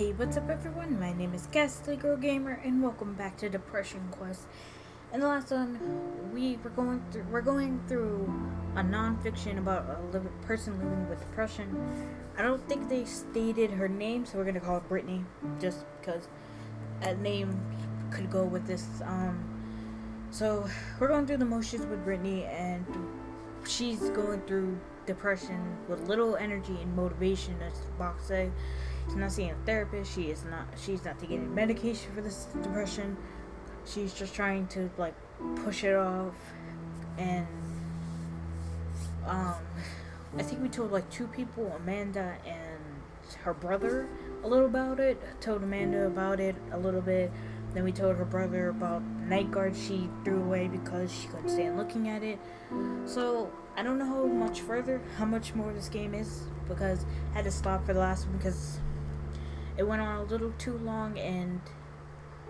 Hey, what's up everyone? My name is Ghastly Gamer and welcome back to Depression Quest. In the last one, we're going through a non-fiction about a person living with depression. I don't think they stated her name, so we're gonna call her Brittany, just because a name could go with this. So we're going through the motions with Brittany, and she's going through depression with little energy and motivation, as the box say. She's not seeing a therapist. She's not taking any medication for this depression. She's just trying to push it off. And I think we told two people, Amanda and her brother, a little about it. Told Amanda about it a little bit. Then we told her brother about the night guard she threw away because she couldn't stand looking at it. So I don't know how much more this game is, because I had to stop for the last one because it went on a little too long, and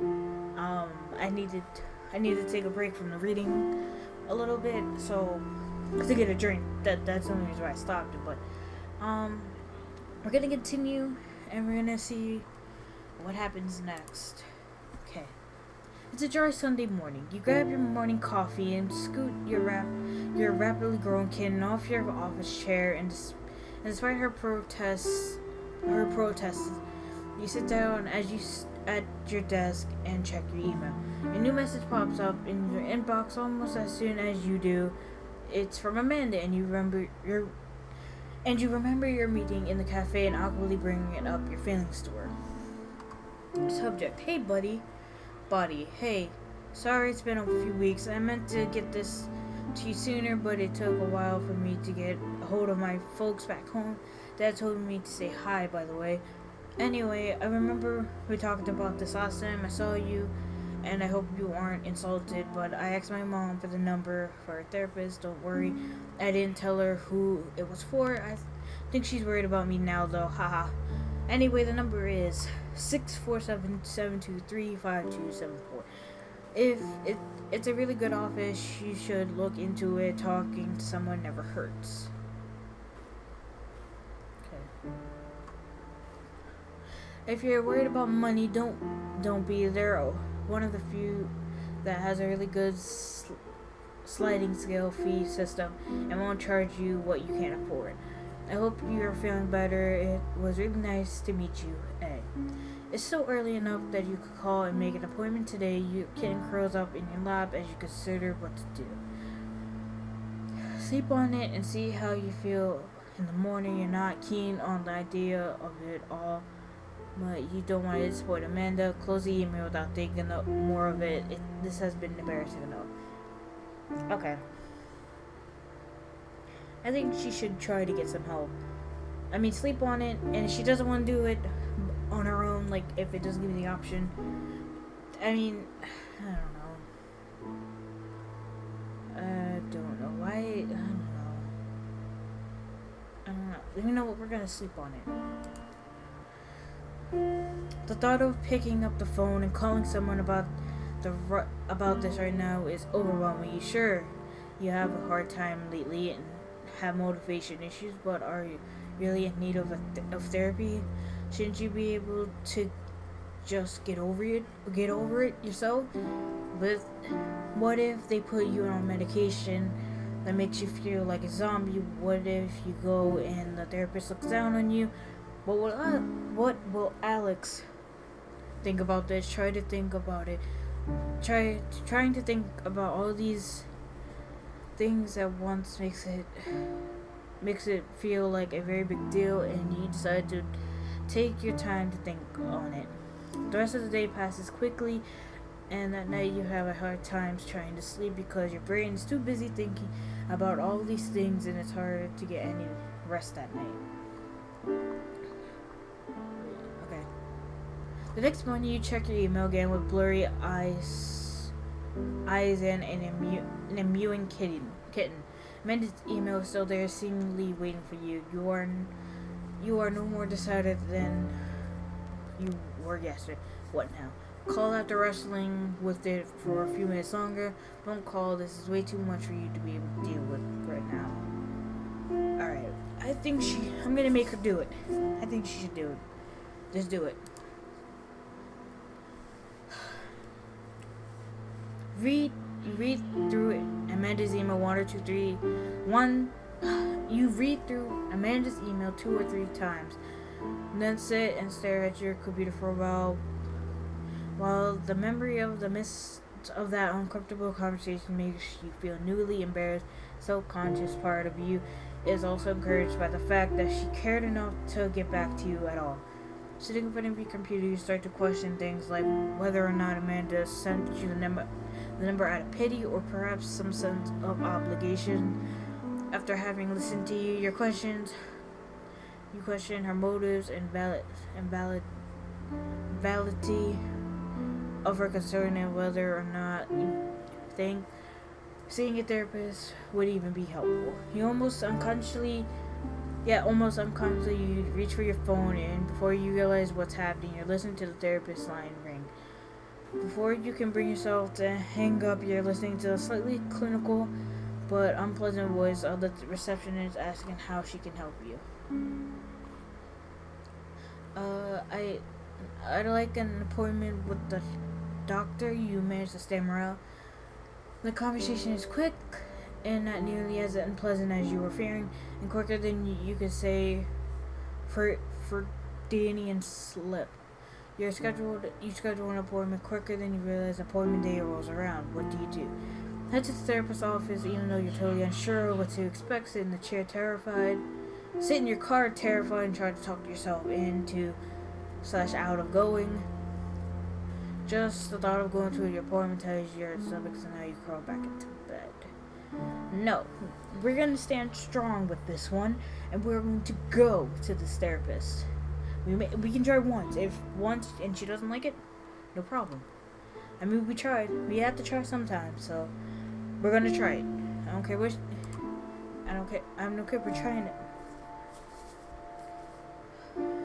I needed to take a break from the reading a little bit, so to get a drink. That's the only reason why I stopped it. But we're gonna continue, and we're gonna see what happens next. Okay. It's a dry Sunday morning. You grab your morning coffee and scoot your rapidly growing kitten off your office chair, and despite her protests, you sit down at your desk and check your email. A new message pops up in your inbox almost as soon as you do. It's from Amanda, and you remember your meeting in the cafe and awkwardly bringing up your feelings to her. Subject: Hey buddy. Body: Hey, sorry it's been a few weeks. I meant to get this to you sooner, but it took a while for me to get a hold of my folks back home. Dad told me to say hi, by the way. Anyway, I remember we talked about this last time I saw you, and I hope you aren't insulted, but I asked my mom for the number for a therapist. Don't worry, I didn't tell her who it was for. I think she's worried about me now, though. Haha. Anyway, the number is 647-723-5274. If it's a really good office, you should look into it. Talking to someone never hurts. Okay. If you're worried about money, don't be. They're one of the few that has a really good sliding scale fee system and won't charge you what you can't afford. I hope you're feeling better. It was really nice to meet you, A. It's still early enough that you could call and make an appointment today. Your kitten curls up in your lap as you consider what to do. Sleep on it and see how you feel in the morning. You're not keen on the idea of it all, but you don't want to disappoint Amanda. Close the email without thinking more of it. This has been embarrassing enough. Okay. I think she should try to get some help. I mean, sleep on it, and if she doesn't want to do it on her own, if it doesn't give me the option, I mean, I don't know why. I don't know. You know what? We're gonna sleep on it. The thought of picking up the phone and calling someone about this right now is overwhelming. Sure, you have a hard time lately and have motivation issues, but are you really in need of therapy? Shouldn't you be able to just get over it yourself? But what if they put you on medication that makes you feel like a zombie? What if you go and the therapist looks down on you? What will Alex think about this? Try to think about it. Trying to think about all these things at once makes it feel like a very big deal, and you decide to take your time to think on it. The rest of the day passes quickly, and at night you have a hard time trying to sleep because your brain is too busy thinking about all these things, and it's hard to get any rest that night. Okay. The next morning you check your email again with blurry eyes and an mewing kitten. Amanda's email is still there, seemingly waiting for you. You are no more decided than you were yesterday. What now? Call after wrestling with it for a few minutes longer. Don't call. This is way too much for you to be able to deal with right now. Alright. I'm gonna make her do it. I think she should do it. Just do it. read you read through Amanda's email 1 or 2 3 1 you read through Amanda's email 2 or 3 times, and then sit and stare at your computer for a while the memory of the midst of that uncomfortable conversation makes you feel newly embarrassed. Self-conscious part of you is also encouraged by the fact that she cared enough to get back to you at all. Sitting in front of your computer, you start to question things like whether or not Amanda sent you the number out of pity or perhaps some sense of obligation. After having listened to you question her motives and validity of her concern and whether or not you think seeing a therapist would even be helpful. You almost unconsciously, you reach for your phone, and before you realize what's happening, you're listening to the therapist's line ring. Before you can bring yourself to hang up, you're listening to a slightly clinical but unpleasant voice of the receptionist asking how she can help you. I'd like an appointment with the doctor. You manage to stammer out. The conversation is quick and not nearly as unpleasant as you were fearing, and quicker than you could say Freudian slip. You schedule an appointment quicker than you realize appointment day rolls around. What do? Head to the therapist's office even though you're totally unsure what to expect. Sit in the chair terrified. Sit in your car terrified and try to talk yourself into / out of going. Just the thought of going to your appointment tells your stomach, so now you crawl back into bed. No, we're going to stand strong with this one, and we're going to go to this therapist. We can try once. If once and she doesn't like it, no problem. I mean, we tried. We have to try sometimes, so we're going to try it. I don't care which. I'm okay. We're trying it.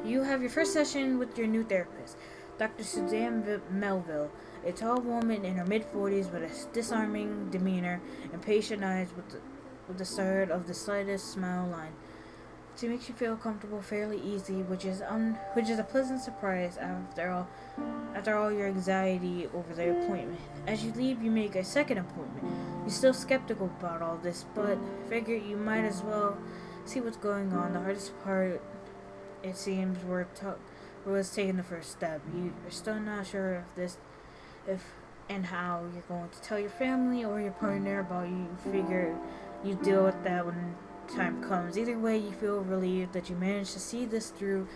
You have your first session with your new therapist, Dr. Suzanne Melville, a tall woman in her mid-40s with a disarming demeanor and patient eyes with the start of the slightest smile line. She makes you feel comfortable fairly easy, which is a pleasant surprise after all your anxiety over the appointment. As you leave, you make a second appointment. You're still skeptical about all this, but figure you might as well see what's going on. The hardest part, it seems, was taking the first step. You're still not sure if and how you're going to tell your family or your partner about you. Figure you deal with that when time comes. Either way, you feel relieved that you managed to see this through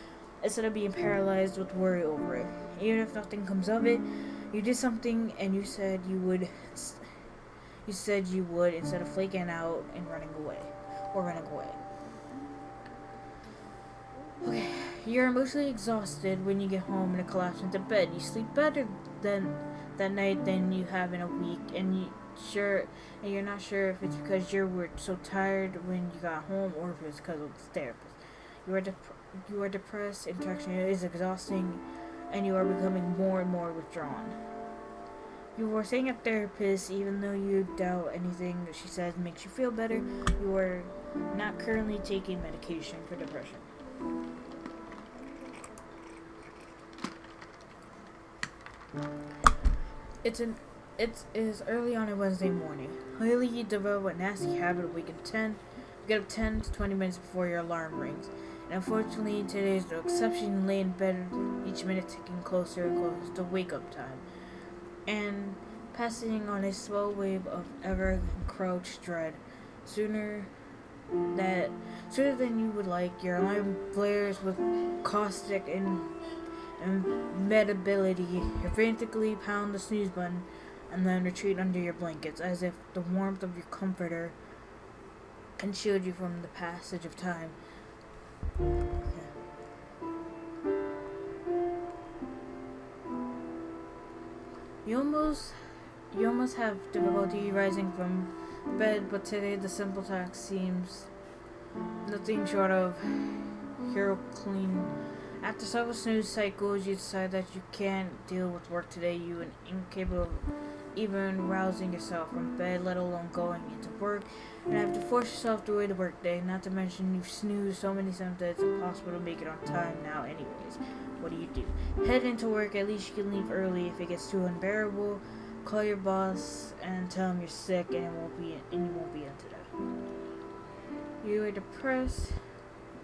instead of being paralyzed with worry over it. Even if nothing comes of it, you did something and you said you would instead of flaking out and running away. Okay, you're emotionally exhausted when you get home and collapse into bed. You sleep better that night than you have in a week, and you're not sure if it's because you were so tired when you got home or if it's because of the therapist. You are depressed, interaction is exhausting, and you are becoming more and more withdrawn. You are seeing a therapist even though you doubt anything that she says makes you feel better. You are not currently taking medication for depression. It is early on a Wednesday morning. Lately, you develop a nasty habit of get up 10 to 20 minutes before your alarm rings. And unfortunately, today is no exception. You lay in bed, each minute ticking closer and closer to wake-up time, and passing on a slow wave of ever-encroached dread. Sooner than you would like, your alarm blares with caustic and medability. You frantically pound the snooze button and then retreat under your blankets as if the warmth of your comforter can shield you from the passage of time. You almost have difficulty rising from bed, but today the simple task seems nothing short of Herculean. After several snooze cycles, you decide that you can't deal with work today. You are incapable of even rousing yourself from bed, let alone going into work, and have to force yourself through the workday. Not to mention you've snoozed so many times that it's impossible to make it on time now anyways. What do? Head into work. At least you can leave early if it gets too unbearable. Call your boss and tell him you're sick and you won't be in today. You are depressed.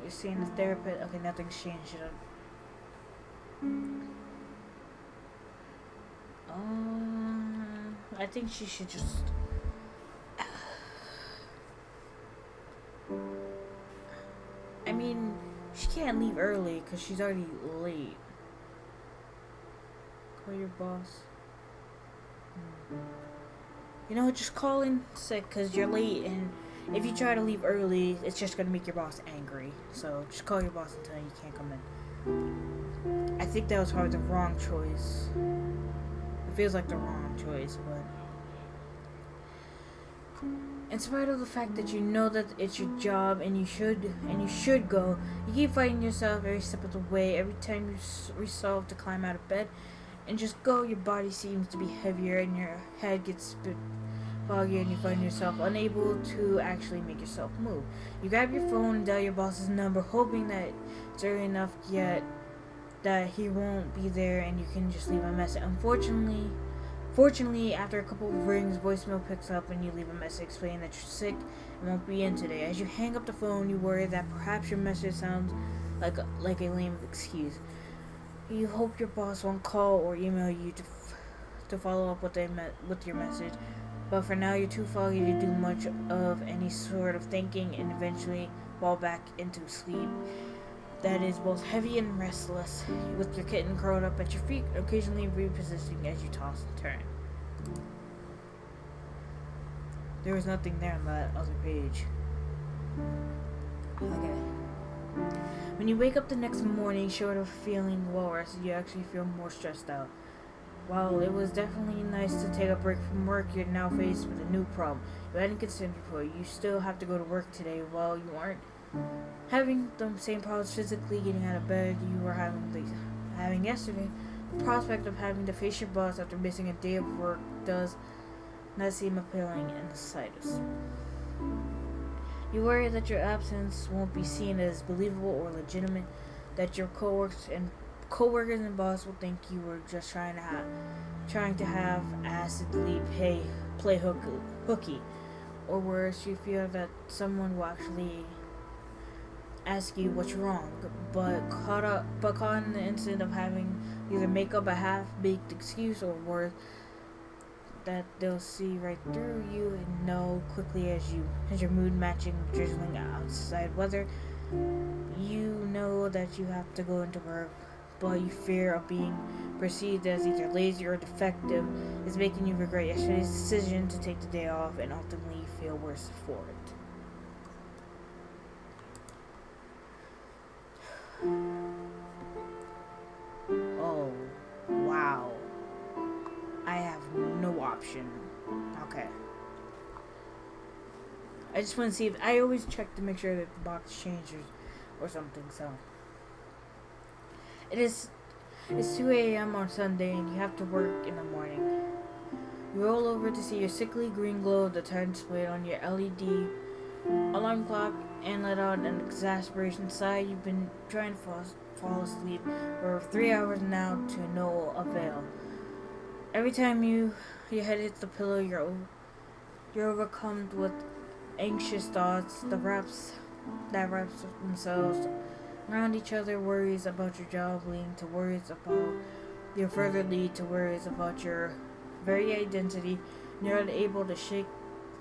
You're seeing a therapist. Okay, nothing's changed. I think she should just. I mean, she can't leave early because she's already late. Call your boss. You know, just call in sick because you're late, and if you try to leave early, it's just gonna make your boss angry. So just call your boss and tell him you can't come in. I think that was probably the wrong choice. It feels like the wrong choice, but in spite of the fact that you know that it's your job and you should go, you keep fighting yourself every step of the way. Every time you resolve to climb out of bed and just go, your body seems to be heavier and your head gets a bit foggy, and you find yourself unable to actually make yourself move. You grab your phone and dial your boss's number, hoping that it's early enough yet that he won't be there and you can just leave a message. Fortunately, after a couple of rings, voicemail picks up and you leave a message explaining that you're sick and won't be in today. As you hang up the phone, you worry that perhaps your message sounds like a lame excuse. You hope your boss won't call or email you to follow up with your message, but for now you're too foggy to do much of any sort of thinking and eventually fall back into sleep that is both heavy and restless, with your kitten curled up at your feet, occasionally repositioning as you toss and turn. There was nothing there on that other page. Okay. When you wake up the next morning, short of feeling well rested, you actually feel more stressed out. While it was definitely nice to take a break from work, you're now faced with a new problem you hadn't considered before. You still have to go to work today. While you aren't having the same problems physically getting out of bed you were having yesterday, the prospect of having to face your boss after missing a day of work does not seem appealing in the slightest. You worry that your absence won't be seen as believable or legitimate, that your coworkers and boss will think you were just trying to have acidly play hooky, or worse, you fear that someone will actually ask you what's wrong, but caught in the instant of having either make up a half-baked excuse or worse, that they'll see right through you and know quickly as your mood matching drizzling outside weather. You know that you have to go into work, but you fear of being perceived as either lazy or defective is making you regret yesterday's decision to take the day off and ultimately feel worse for it. Oh, wow. I have no option. Okay. I just want to see if I always check to make sure that the box changes or something, so. It's 2 a.m. on Sunday and you have to work in the morning. You roll over to see your sickly green glow of the time displayed on your LED alarm clock and let out an exasperation sigh. You've been trying to fall asleep for 3 hours now to no avail. Every time your head hits the pillow, you're overcome with anxious thoughts that wraps themselves around each other. Worries about your job leading to worries about your further lead to worries about your very identity. And you're unable to shake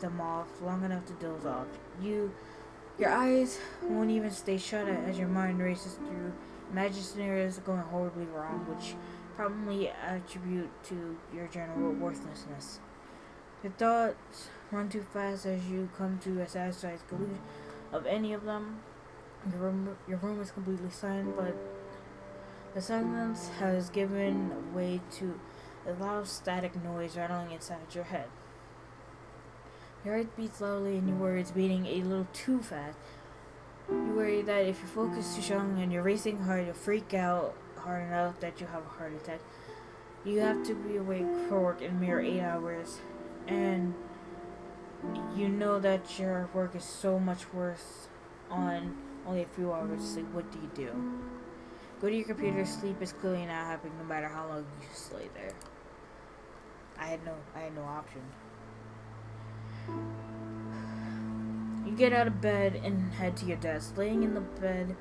them off long enough to doze off. Your eyes won't even stay shut as your mind races through imagined scenarios going horribly wrong, which probably attribute to your general worthlessness. Your thoughts run too fast as you come to a satisfied conclusion of any of them. Your room is completely silent, but the silence has given way to a loud static noise rattling inside your head. Your heart beats loudly and you worry it's beating a little too fast. You worry that if you focus too strongly on your racing heart, you'll freak out hard enough that you'll have a heart attack. You have to be awake for work in a mere 8 hours, and you know that your work is so much worse on only a few hours of sleep. What do? Go to your computer. Sleep is clearly not happening no matter how long you just lay there. I had no option. You get out of bed and head to your desk. Laying in the bed,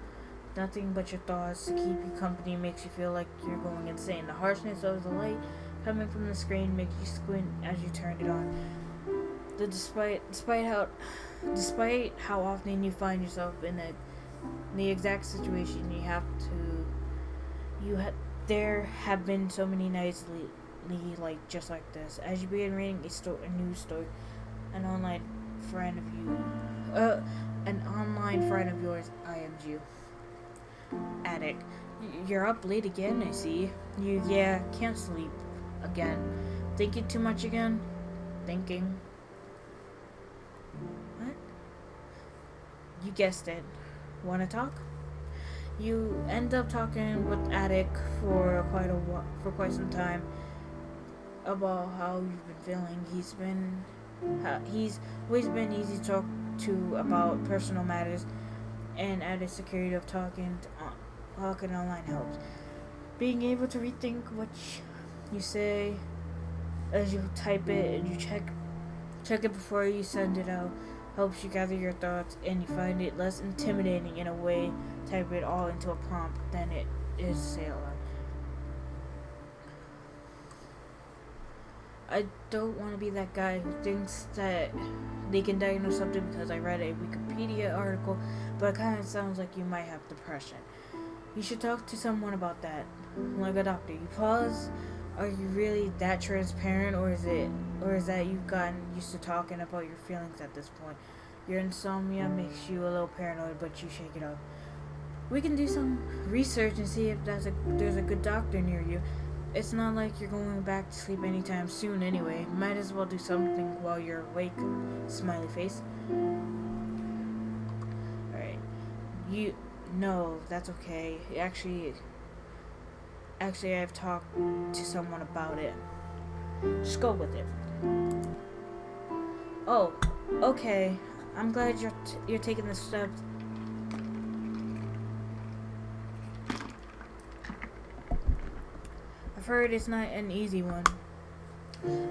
nothing but your thoughts to keep you company makes you feel like you're going insane. The harshness of the light coming from the screen makes you squint as you turn it on. Despite how often you find yourself in the exact situation there have been so many nights lately like just like this. As you begin reading a news story, an online friend of yours IMs you. Attic. You're up late again, I see. Can't sleep again. Thinking too much again? Thinking. What? You guessed it. Wanna talk? You end up talking with Attic for quite some time about how you've been feeling. He's always been easy to talk to about personal matters, and added security of talking online helps. Being able to rethink what you say as you type it and you check it before you send it out helps you gather your thoughts, and you find it less intimidating in a way. Type it all into a prompt than it is to say it aloud. I don't want to be that guy who thinks that they can diagnose something because I read a Wikipedia article, but it kind of sounds like you might have depression. You should talk to someone about that, like a doctor. You pause. Are you really that transparent, or is that you've gotten used to talking about your feelings at this point? Your insomnia makes you a little paranoid, but you shake it off. We can do some research and see if there's a good doctor near you. It's not like you're going back to sleep anytime soon anyway. Might as well do something while you're awake. Smiley face. Alright. No, that's okay. Actually, I've talked to someone about it. Just go with it. Oh, okay. I'm glad you're taking the steps. I've heard it's not an easy one.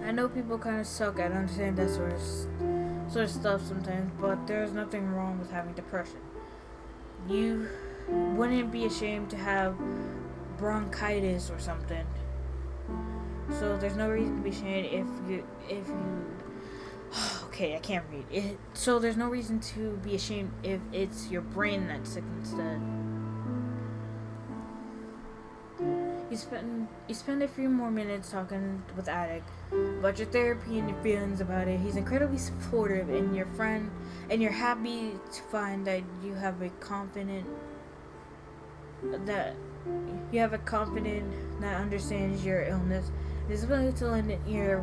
I know people kind of suck at understanding that sort of stuff sometimes, but there's nothing wrong with having depression. You wouldn't be ashamed to have bronchitis or something. So there's no reason to be ashamed if you okay, I can't read it. So there's no reason to be ashamed if it's your brain that's sick instead. You spend a few more minutes talking with Attic about your therapy and your feelings about it. He's incredibly supportive, and you're happy to find that you have a confident that understands your illness. It's about to lend an ear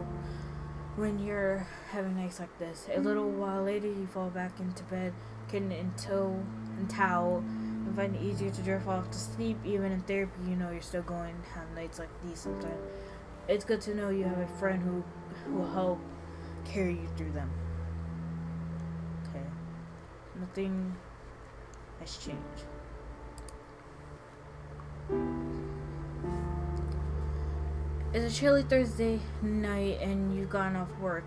when you're having nights like this. A little while later, you fall back into bed, and towel, and find it easier to drift off to sleep. Even in therapy, you know you're still going to have nights like these sometimes. It's good to know you have a friend who will help carry you through them. Okay. Nothing has changed. It's a chilly Thursday night and you've gotten off work.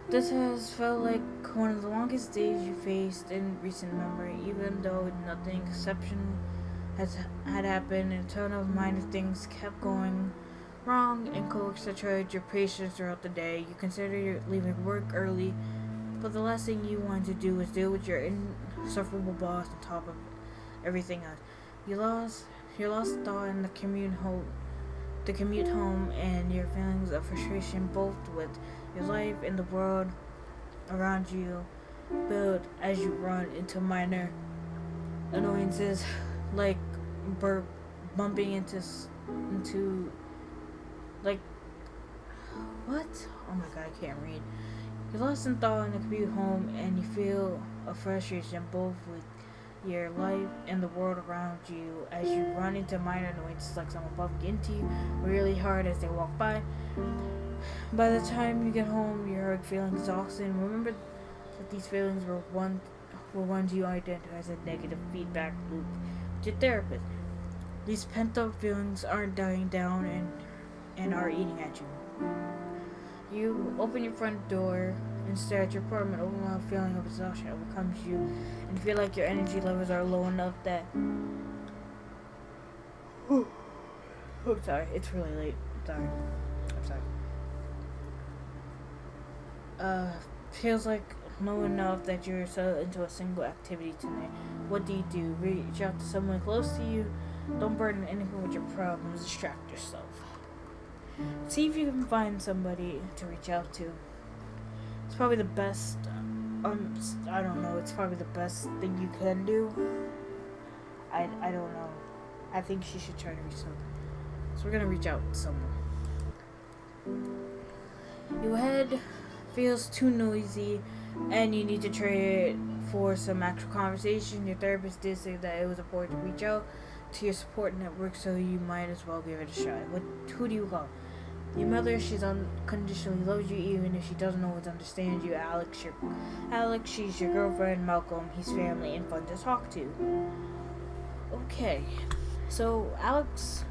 This has felt like one of the longest days you faced in recent memory, even though nothing exceptional had happened. A ton of minor things kept going wrong and coaxed that tried your patience throughout the day. You considered leaving work early, but the last thing you wanted to do was deal with your insufferable boss on top of everything else. You lost thought in the commute home, and your feelings of frustration both with your life and the world around you build as you run into minor annoyances like bumping into like what? Oh my god, I can't read. You're lost in thought in the commute home, and you feel a frustration both with your life and the world around you as you run into minor annoyances like someone bumping into you really hard as they walk by. By the time you get home, you're feeling exhausted. Remember that these feelings were ones you identified as a negative feedback loop with your therapist. These pent-up feelings aren't dying down and are eating at you. You open your front door and stare at your apartment. Overwhelming feeling of exhaustion overcomes you, and you feel like your energy levels are low enough that. I'm sorry, it's really late. I'm sorry. Feels like low enough that you're so into a single activity tonight. What do? Reach out to someone close to you. Don't burden anyone with your problems. Distract yourself. See if you can find somebody to reach out to. It's probably the best. I don't know. It's probably the best thing you can do. I don't know. I think she should try to reach out. So we're gonna reach out to someone. Your head feels too noisy, and you need to trade it for some actual conversation. Your therapist did say that it was important to reach out to your support network, so you might as well give it a shot. Who do you call? Your mother. She's unconditionally loves you, even if she doesn't always understand you. Alex, she's your girlfriend. Malcolm, he's family and fun to talk to. Okay, so Alex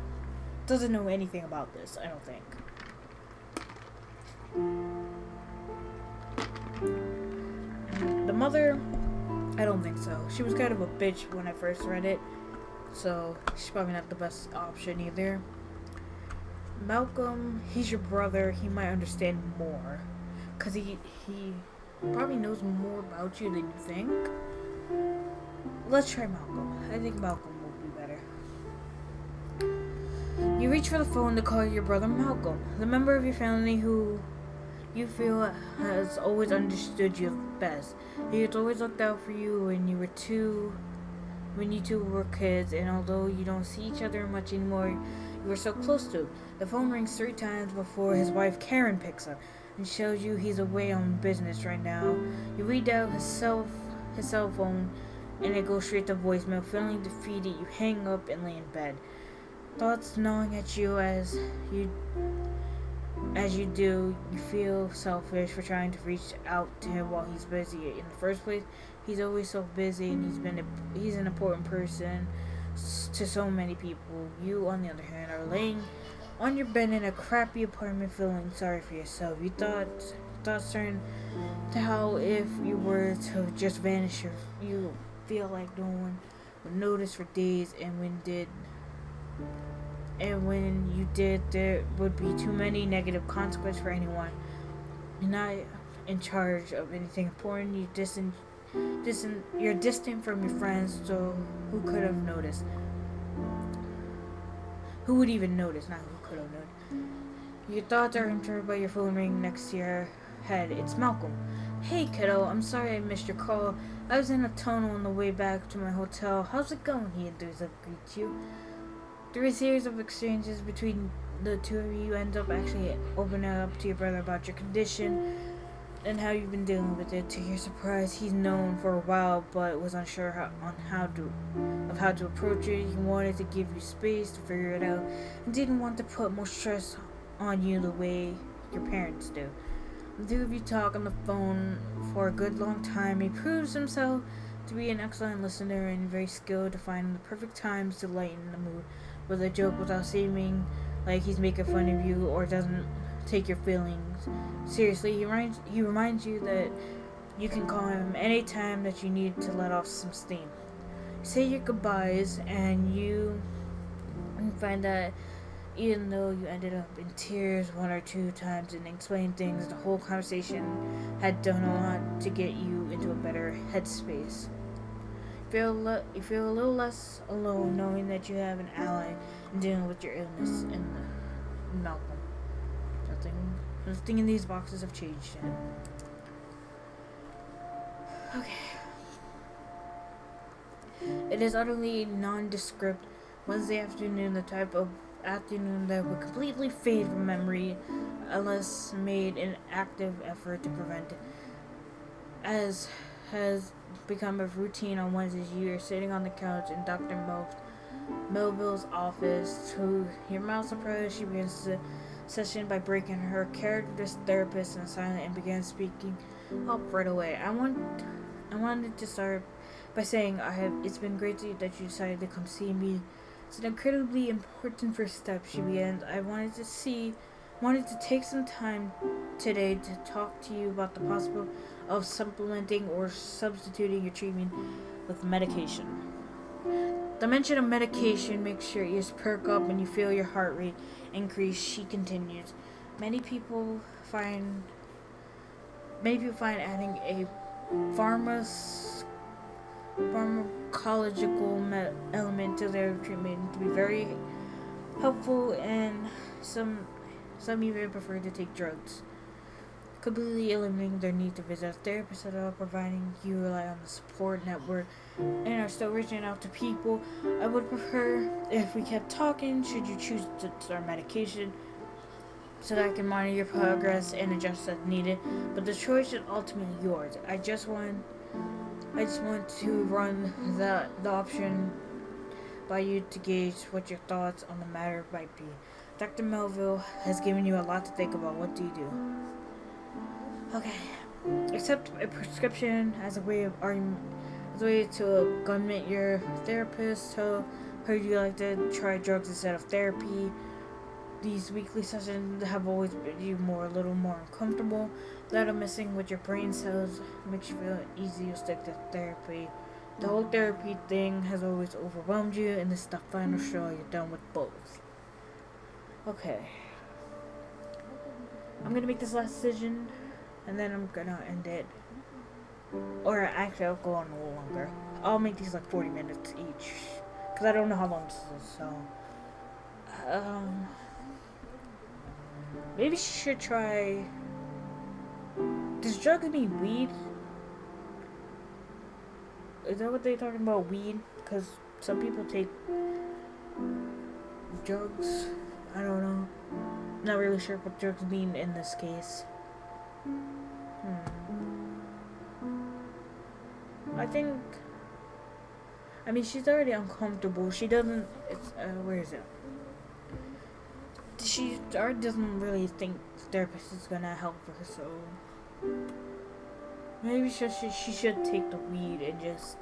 doesn't know anything about this, I don't think. The mother, I don't think so. She was kind of a bitch when I first read it, so she's probably not the best option either. Malcolm, he's your brother. He might understand more, because he probably knows more about you than you think. Let's try Malcolm. I think Malcolm will be better. You reach for the phone to call your brother Malcolm, the member of your family who you feel has always understood you best. He has always looked out for you when you two were kids, and although you don't see each other much anymore, you were so close to him. The phone rings 3 times before his wife Karen picks up and shows you he's away on business right now. You read out his cell phone, and it goes straight to voicemail. Feeling defeated, you hang up and lay in bed. Thoughts gnawing at you as you do. You feel selfish for trying to reach out to him while he's busy. In the first place, he's always so busy, and he's an important person to so many people. You, on the other hand, are laying on your bed in a crappy apartment, feeling sorry for yourself. You thoughts turn to how if you were to just vanish, you feel like no one would notice for days, and when you did, there would be too many negative consequences for anyone. You're not in charge of anything important. You're distant from your friends, so who could have noticed? Who would even notice? Not who could have noticed. Your thoughts are interrupted by your phone ringing next to your head. It's Malcolm. Hey, kiddo. I'm sorry I missed your call. I was in a tunnel on the way back to my hotel. How's it going? He enthusiastically greets you. Through a series of exchanges between the two of you, end up actually opening up to your brother about your condition and how you've been dealing with it. To your surprise, he's known for a while, but was unsure how to approach it. He wanted to give you space to figure it out, and didn't want to put more stress on you the way your parents do. The two of you talk on the phone for a good long time. He proves himself to be an excellent listener and very skilled to find the perfect times to lighten the mood with a joke without seeming like he's making fun of you or doesn't take your feelings seriously. He reminds you that you can call him anytime that you need to let off some steam. Say your goodbyes, and you find that even though you ended up in tears 1 or 2 times and explained things, the whole conversation had done a lot to get you into a better headspace. You feel a little less alone knowing that you have an ally in dealing with your illness and Malcolm. Nothing in these boxes have changed yet. Okay. It is utterly nondescript Wednesday afternoon, the type of afternoon that would completely fade from memory unless made an active effort to prevent it. As has become a routine on Wednesdays, you are sitting on the couch in Dr. Melville's office. To your mild surprise, she begins the session by breaking her character therapist in silence and begins speaking up right away. I wanted to start by saying it's been great that you decided to come see me. It's an incredibly important first step, she begins. I wanted to see wanted to take some time today to talk to you about the possibility of supplementing or substituting your treatment with medication. The mention of medication makes your ears perk up and you feel your heart rate increase. She continues. Many people find adding a pharmacological element to their treatment to be very helpful, and some even prefer to take drugs, completely eliminating their need to visit a therapist at all, providing you rely on the support network and are still reaching out to people. I would prefer if we kept talking should you choose to start medication so that I can monitor your progress and adjust as needed. But the choice is ultimately yours. I just want to run the option by you to gauge what your thoughts on the matter might be. Dr. Melville has given you a lot to think about. What do you do? Okay. Accept a prescription as a way of argument, as a way to convince your therapist. Tell her you like to try drugs instead of therapy. These weekly sessions have always made you a little more uncomfortable. That of messing with your brain cells makes you feel easy to stick to therapy. The whole therapy thing has always overwhelmed you, and this is the final straw. You're done with both. Okay. I'm gonna make this last decision, and then I'm gonna end it. Or actually, I'll go on a little longer. I'll make these like 40 minutes each, because I don't know how long this is, so. Maybe she should try. Does drugs mean weed? Is that what they're talking about? Weed? Because some people take drugs. I don't know. Not really sure what drugs mean in this case. I mean, she's already uncomfortable. She doesn't. Where is it? She already doesn't really think the therapist is gonna help her, so maybe she should take the weed and just,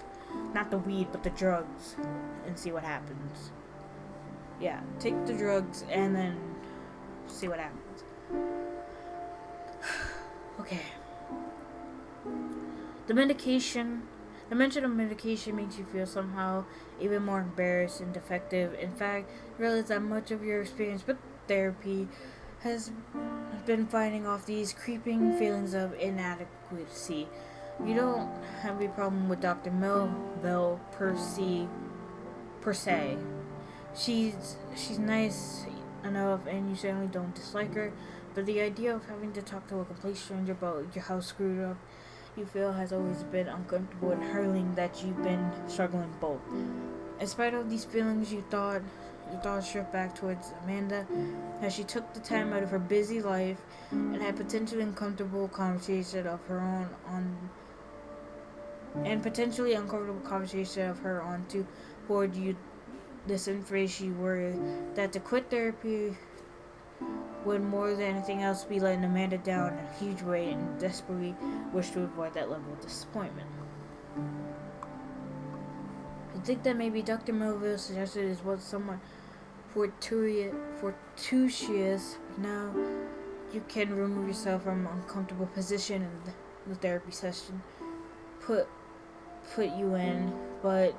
not the weed, but the drugs, and see what happens. Yeah, take the drugs and then see what happens. Okay. The mention of medication makes you feel somehow even more embarrassed and defective. In fact, realize that much of your experience with therapy has been fighting off these creeping feelings of inadequacy. You don't have a problem with Dr. Melville per se. She's nice enough, and you certainly don't dislike her. But the idea of having to talk to a complete stranger about how screwed up you feel has always been uncomfortable and hurling that you've been struggling both. In spite of these feelings, your thoughts shift back towards Amanda as she took the time out of her busy life and had potentially uncomfortable conversation of her own to forward you this information. You worry that to quit therapy would more than anything else be letting Amanda down in a huge way, and desperately wish to avoid that level of disappointment. I think that maybe Dr. Melville suggested is what somewhat fortuitous, but now you can remove yourself from an uncomfortable position in the therapy session put you in, but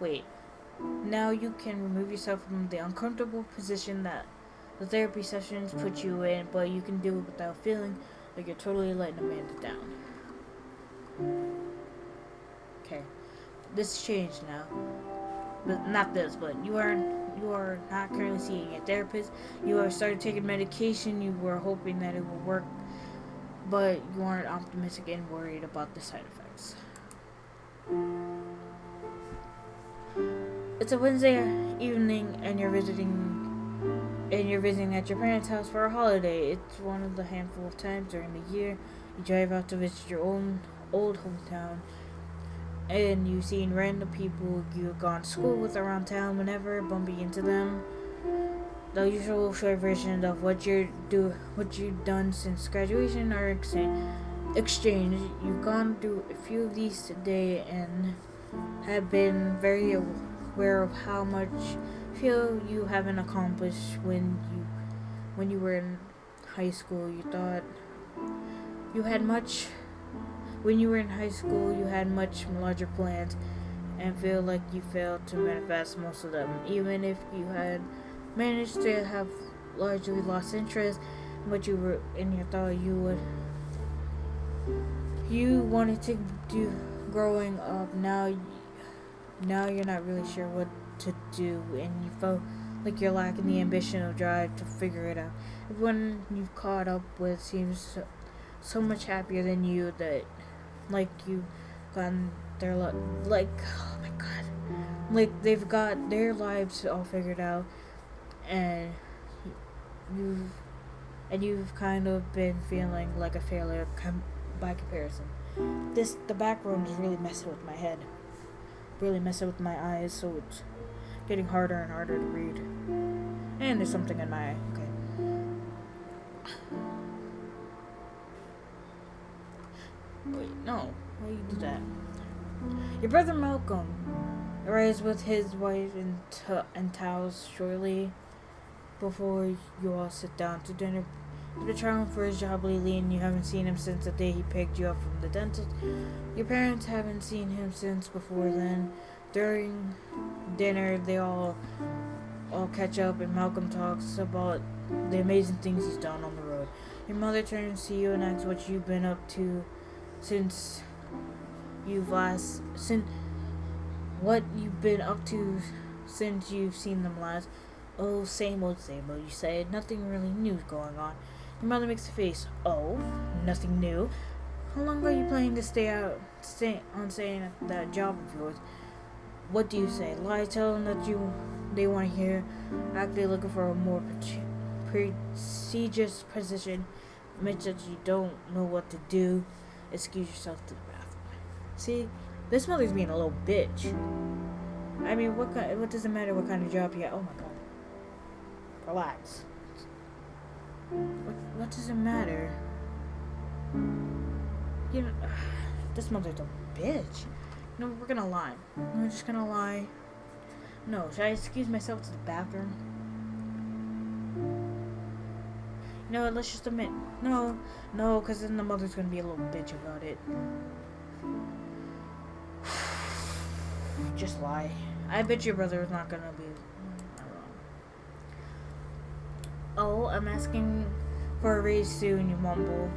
wait. Now you can remove yourself from the uncomfortable position that the therapy sessions put you in, but you can do it without feeling like you're totally letting Amanda down. Okay, this changed now. But not this, but you are not currently seeing a therapist. You have started taking medication. You were hoping that it will work, but you aren't optimistic and worried about the side effects. It's a Wednesday evening, and you're visiting at your parents' house for a holiday. It's one of the handful of times during the year you drive out to visit your own old hometown, and you've seen random people you've gone to school with around town. Whenever bumping into them, the usual short version of what you've done since graduation or exchange. You've gone through a few of these today and have been very aware of how much feel you haven't accomplished when you were in high school? You thought you had much when you were in high school. You had much larger plans, and feel like you failed to manifest most of them. Even if you had managed to have largely lost interest in what you were in your thought you wanted to do growing up. Now you're not really sure what to do, and you felt like you're lacking the ambition or drive to figure it out. Everyone you've caught up with seems so much happier than you, that like you've gotten their like oh my god, like they've got their lives all figured out, and you've you've kind of been feeling like a failure by comparison. The background is really messing with my head, really messing with my eyes, so it's getting harder and harder to read. And there's something in my eye. Okay. Wait, no. Why you do that? Your brother Malcolm arrives with his wife and towels shortly before you all sit down to dinner. You've been traveling for his job lately, and you haven't seen him since the day he picked you up from the dentist. Your parents haven't seen him since before then. During dinner, they all catch up, and Malcolm talks about the amazing things he's done on the road. Your mother turns to you and asks what you've been up to since what you've been up to since you've seen them last. Oh, same old, you said. Nothing really new going on. Your mother makes a face. Oh, nothing new. How long are you planning to stay on staying at that job of yours? What do you say? Lie, tell them that they want to hear. Actually looking for a more prestigious position. Admit that you don't know what to do. Excuse yourself to the bathroom. See, this mother's being a little bitch. I mean, what does it matter what kind of job you have? Oh my god. Relax. What does it matter? You know, this mother's a bitch. No, we're gonna lie. We're just gonna lie. No, should I excuse myself to the bathroom? You know what, let's just admit. No, because then the mother's gonna be a little bitch about it. Just lie. I bet your brother is not gonna be wrong. Oh, I'm asking for a raise soon, you mumble.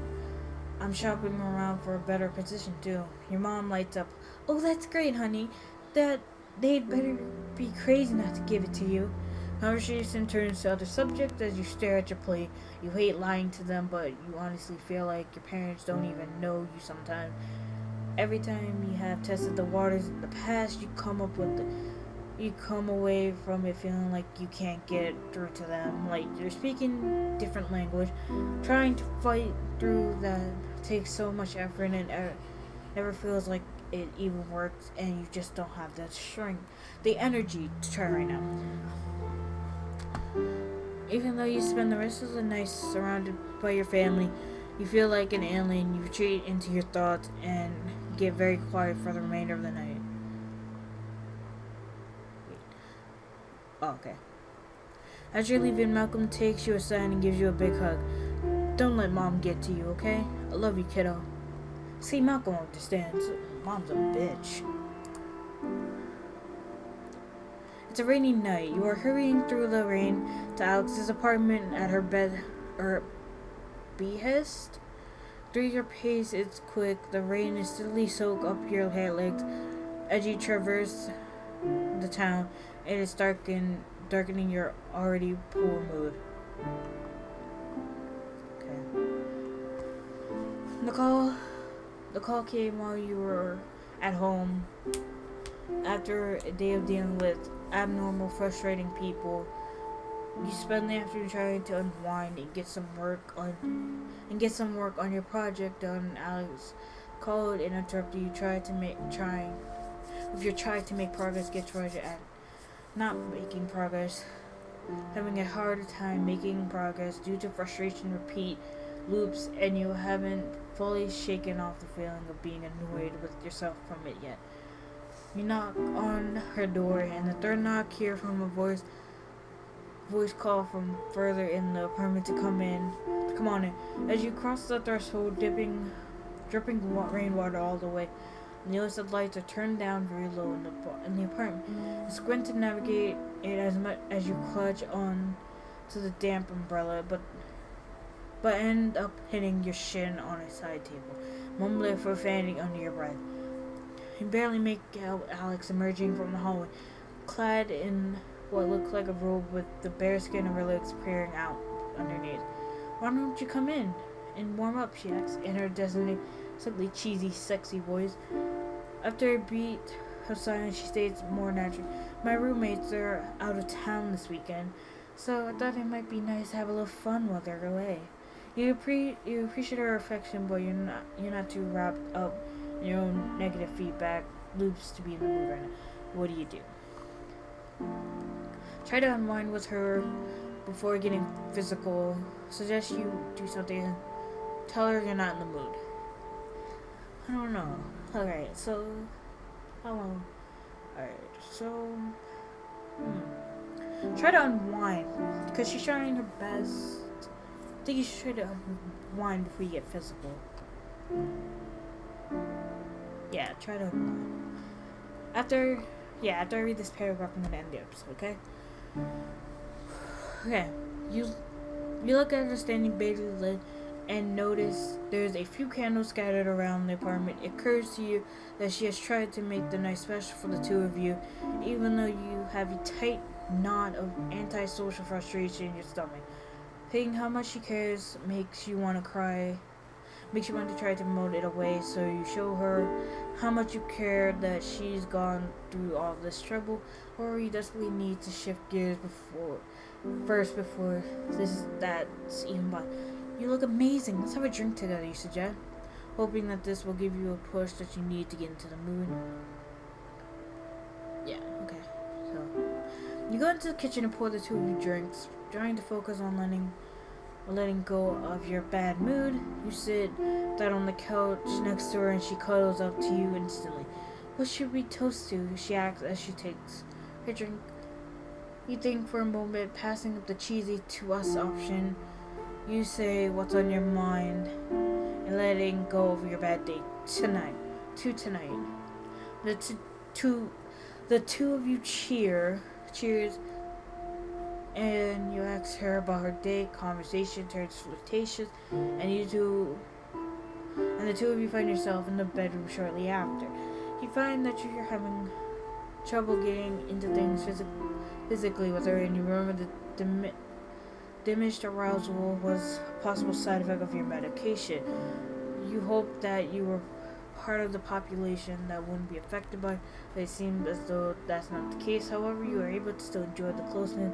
I'm shopping around for a better position too. Your mom lights up. Oh, that's great, honey. That they'd better be crazy not to give it to you. Conversation turns to other subjects as you stare at your plate. You hate lying to them, but you honestly feel like your parents don't even know you sometimes. Every time you have tested the waters in the past, you come away from it feeling like you can't get through to them, like you're speaking different language. Trying to fight through that takes so much effort, and it never feels like it even works, and you just don't have the energy to try right now. Even though you spend the rest of the night surrounded by your family, you feel like an alien. You retreat into your thoughts and get very quiet for the remainder of the night. Oh, okay. As you're leaving, Malcolm takes you aside and gives you a big hug. Don't let Mom get to you, okay? I love you, kiddo. See, Malcolm understands. Mom's a bitch. It's a rainy night. You are hurrying through the rain to Alex's apartment at her behest. Through your pace, it's quick. The rain is steadily soaked up your legs. As you traverse the town, it is darkening your already poor mood. Okay. The call came while you were at home. After a day of dealing with abnormal, frustrating people, you spend the afternoon trying to unwind and get some work on your project done. Alex called and interrupted you. If you're trying to make progress, get frustrated at not making progress, having a harder time making progress due to frustration, repeat loops, and you haven't fully shaken off the feeling of being annoyed with yourself from it yet. You knock on her door, and the third knock, hear from a voice voice call from further in the apartment to come on in. As you cross the threshold, dripping rainwater all the way, notice the lights are turned down very low in the apartment. You squint to navigate it as much as you clutch on to the damp umbrella, but end up hitting your shin on a side table, mumbling for fanning under your breath. You barely make out Alex emerging from the hallway, clad in what looked like a robe with the bare skin of her legs peering out underneath. "Why don't you come in and warm up?" she asks, in her decidedly cheesy, sexy voice. After a beat of silence, she states more naturally, "My roommates are out of town this weekend, so I thought it might be nice to have a little fun while they're away." You appreciate her affection, but you're not too wrapped up in your own negative feedback loops to be in the mood right now. What do you do? Try to unwind with her before getting physical. Suggest you do something. Tell her you're not in the mood. I don't know. Alright, so how long? Alright, so try to unwind because she's trying her best. I think you should try to unwind before you get physical. Yeah, try to unwind. After I read this paragraph, I'm gonna end the episode, okay? Okay. You look at her standing badly lit and notice there's a few candles scattered around the apartment. It occurs to you that she has tried to make the night special for the two of you, even though you have a tight knot of antisocial frustration in your stomach. Thinking how much she cares makes you want to cry. Makes you want to try to moan it away, so you show her how much you care that she's gone through all this trouble, or you desperately need to shift gears before that's even by. "You look amazing. Let's have a drink together," you suggest, hoping that this will give you a push that you need to get into the mood. Yeah, okay. So you go into the kitchen and pour the two of you drinks, trying to focus on letting go of your bad mood. You sit down on the couch next to her and she cuddles up to you instantly. "What should we toast to?" she asks as she takes her drink. You think for a moment, passing up the cheesy "to us" option. You say what's on your mind and letting go of your bad day tonight. The two of you cheers, and you ask her about her day. Conversation turns flirtatious, and the two of you find yourself in the bedroom shortly after. You find that you're having trouble getting into things physically with her, and you remember the diminished arousal was a possible side effect of your medication. You hope that you were part of the population that wouldn't be affected by it, but it seems as though that's not the case. However, you are able to still enjoy the closeness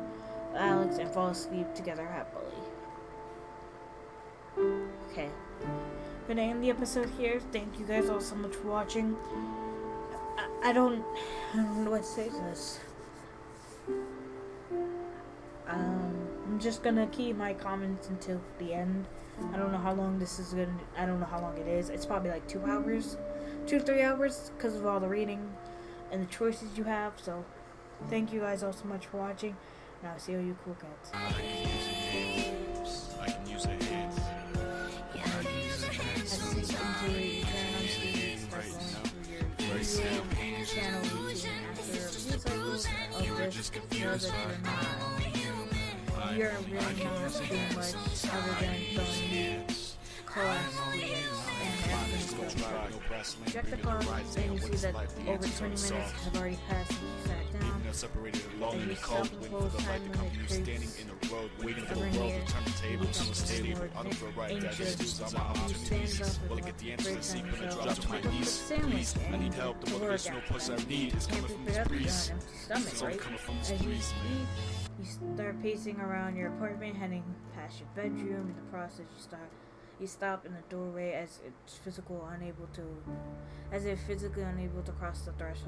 of Alex and fall asleep together happily. Okay, I'm gonna end the episode here. Thank you guys all so much for watching. I don't know what to say to this. I'm just gonna keep my comments until the end. I don't know how long it is. It's probably like 2 to 3 hours, because of all the reading and the choices you have. So, thank you guys all so much for watching, and I'll see all you cool cats. I can use a hand. You're really not doing much other than throwing class and check the clock and you see that over 20 minutes have already passed and you sat down and you self-imposed time limit creeps every near you become more anxious. You stand up with breaks on yourself to pick up the sandwich and to work after that. You can't be productive on an empty stomach, right? As you eat, you start pacing around your apartment, heading past your bedroom. In the process, you stop in the doorway as if physically unable to cross the threshold.